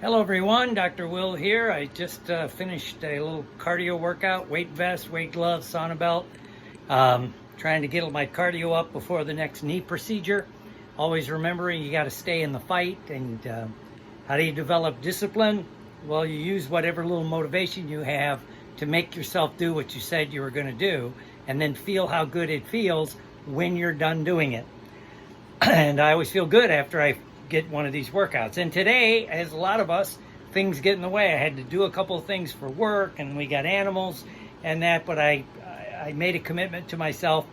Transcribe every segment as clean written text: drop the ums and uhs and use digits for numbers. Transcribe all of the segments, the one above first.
Hello everyone, Dr. Will here. I just finished a little cardio workout, weight vest, weight gloves, sauna belt. Trying to get my cardio up before the next knee procedure. Always remembering you got to stay in the fight. And how do you develop discipline? Well, you use whatever little motivation you have to make yourself do what you said you were going to do, and then feel how good it feels when you're done doing it. And I always feel good after I get one of these workouts. And today, as a lot of us, things get in the way. I had to do a couple of things for work, and we got animals and that, but I made a commitment to myself,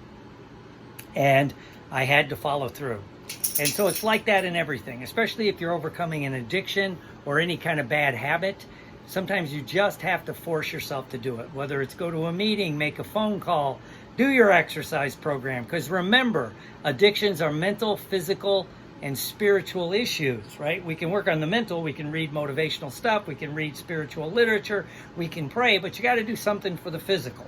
and I had to follow through. And so it's like that in everything, especially if you're overcoming an addiction or any kind of bad habit. Sometimes you just have to force yourself to do it, whether it's go to a meeting, make a phone call, do your exercise program. Because remember, addictions are mental, physical, and spiritual issues, right? We can work on the mental, we can read motivational stuff, we can read spiritual literature, we can pray, but you got to do something for the physical.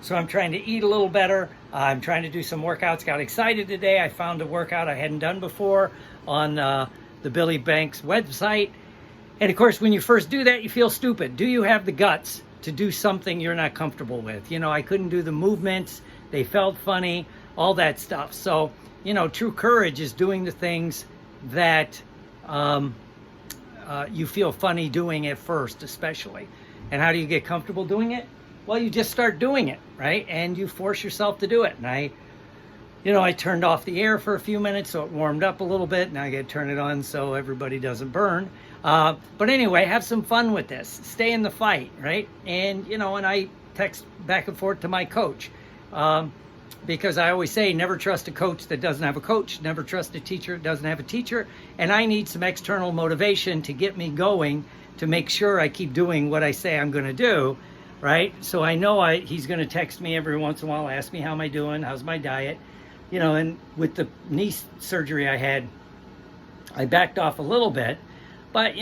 So I'm trying to eat a little better. I'm trying to do some workouts. Got excited today. I found a workout I hadn't done before on the Billy Banks website. And of course, when you first do that, you feel stupid. Do you have the guts to do something you're not comfortable with? You know, I couldn't do the movements. They felt funny, all that stuff. So, you know, true courage is doing the things that you feel funny doing at first, especially. And how do you get comfortable doing it? Well, you just start doing it, right? And you force yourself to do it. And I turned off the air for a few minutes so it warmed up a little bit. Now I got to turn it on so everybody doesn't burn. But anyway, have some fun with this. Stay in the fight, right? And, and I text back and forth to my coach. Because I always say, never trust a coach that doesn't have a coach. Never trust a teacher that doesn't have a teacher. And I need some external motivation to get me going, to make sure I keep doing what I say I'm going to do, right? So I know he's going to text me every once in a while, ask me how am I doing, how's my diet. And with the knee surgery I had, I backed off a little bit. But,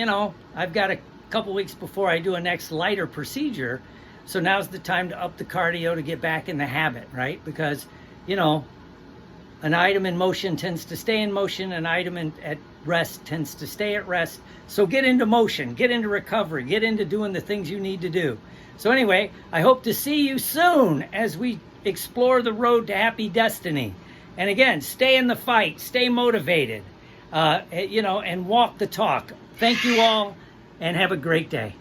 I've got a couple weeks before I do a next lighter procedure. So now's the time to up the cardio to get back in the habit, right? Because, an item in motion tends to stay in motion. An item at rest tends to stay at rest. So get into motion, get into recovery, get into doing the things you need to do. So anyway, I hope to see you soon as we explore the road to happy destiny. And again, stay in the fight, stay motivated, and walk the talk. Thank you all, and have a great day.